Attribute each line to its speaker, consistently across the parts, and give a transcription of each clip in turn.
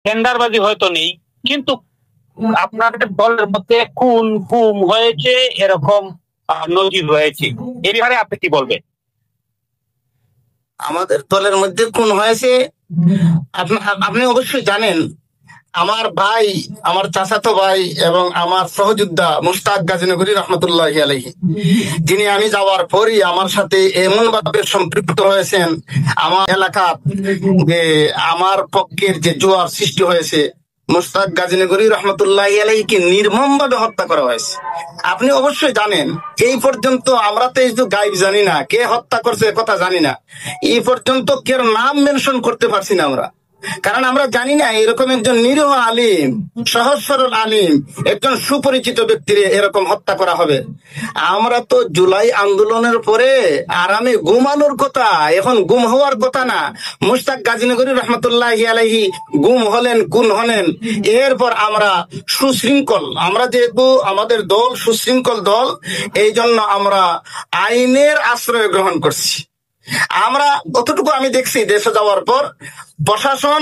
Speaker 1: টেন্ডারবাজি হয়তো নেই, কিন্তু আপনাদের দলের মধ্যে খুন গুম হয়েছে এরকম নজির রয়েছে। এ ব্যাপারে আপনি কি বলবেন?
Speaker 2: আমাদের দলের মধ্যে খুন হয়েছে, আপনি অবশ্যই জানেন। আমার ভাই, আমার চাচাতো ভাই এবং আমার সহযোদ্ধা মুশতাক গাজীনগরী রহমতুল্লাহি আলাইহি, যিনি আমি যাওয়ার পরই আমার সাথে এমন ভাবে সম্পৃক্ত হয়েছেন, আমার এলাকা যে আমার পক্ষের যে জোয়ার সৃষ্টি হয়েছে, মুশতাক গাজীনগরী রহমতুল্লাহি আলাইহিকে নির্মম ভাবে হত্যা করা হয়েছে। আপনি অবশ্যই জানেন, এই পর্যন্ত আমরা তো এই যে গায়েব জানি না কে হত্যা করছে, কথা জানি না। এই পর্যন্ত কেউ নাম মেনশন করতে পারছি না আমরা, কারণ আমরা জানি না এরকম একজন নিরীহ আলিম, সহজ সরল আলিম, একজন সুপরিচিত ব্যক্তির এরকম হত্যা করা হবে। আমরা তো জুলাই আন্দোলনের পরে আরামে ঘুমানোর কথা, এখন গুম হওয়ার কথা না। মুশতাক গাজীনগরী রহমতুল্লাহি আলাইহি গুম হলেন, খুন হলেন, এরপর আমরা সুশৃঙ্খল, আমরা যেহেতু আমাদের দল সুশৃঙ্খল দল, এই জন্য আমরা আইনের আশ্রয় গ্রহণ করছি। আমরা অতটুকু আমি দেখছি দেশে যাওয়ার পর প্রশাসন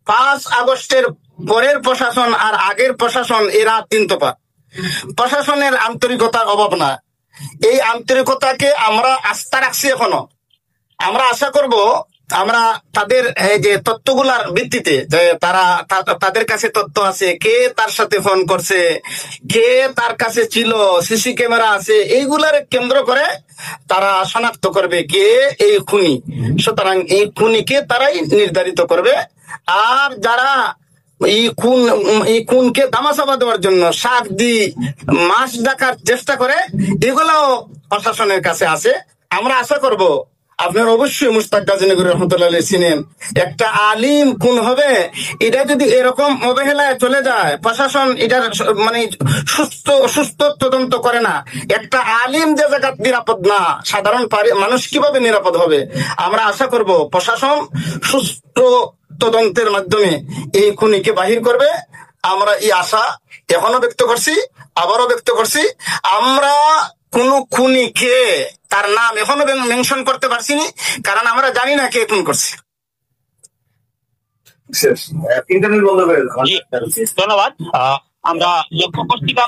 Speaker 2: 5 আগস্টের পরের প্রশাসন আর আগের প্রশাসন এরা 3 তফাৎ। প্রশাসনের আন্তরিকতার অভাব না, এই আন্তরিকতাকে আমরা আস্থা রাখছি। এখনো আমরা আশা করব আমরা তাদের এই যে তথ্যগুলার ভিত্তিতে, যে তারা তাদের কাছে তথ্য আছে, কে তার সাথে ফোন করছে, কে তার কাছে ছিল, সিসি ক্যামেরা আছে, এইগুলার কেন্দ্র করে তারা শনাক্ত করবে কে এই খুনি। সুতরাং এই খুনিকে তারাই নির্ধারিত করবে। আর যারা এই খুনকে দামাচাপা দেওয়ার জন্য শাক দি মাছ ডাকার চেষ্টা করে, এগুলাও প্রশাসনের কাছে আছে। আমরা আশা করব আপনার অবশ্যই মুশতাক গাজীনগরী রহমতুল্লাহ চিনেন, একটা আলিম খুন হবে, এটা যদি এরকম অবহেলায় চলে যায়, প্রশাসন এটার মানে সুস্থ তদন্ত করে না, একটা আলিম যে জায়গা নিরাপদ না, সাধারণ মানুষ কিভাবে নিরাপদ হবে? আমরা আশা করব প্রশাসন সুস্থ তদন্তের মাধ্যমে এই খুনিকে বাহির করবে। আমরা এই আশা এখনো ব্যক্ত করছি, আবারও ব্যক্ত করছি। আমরা কোন খুনিকে তার নাম এখনো মেনশন করতে পারছি না, কারণ আমরা জানি না কে খুন করছে।
Speaker 1: ধন্যবাদ। আমরা লক্ষ্য করছিলাম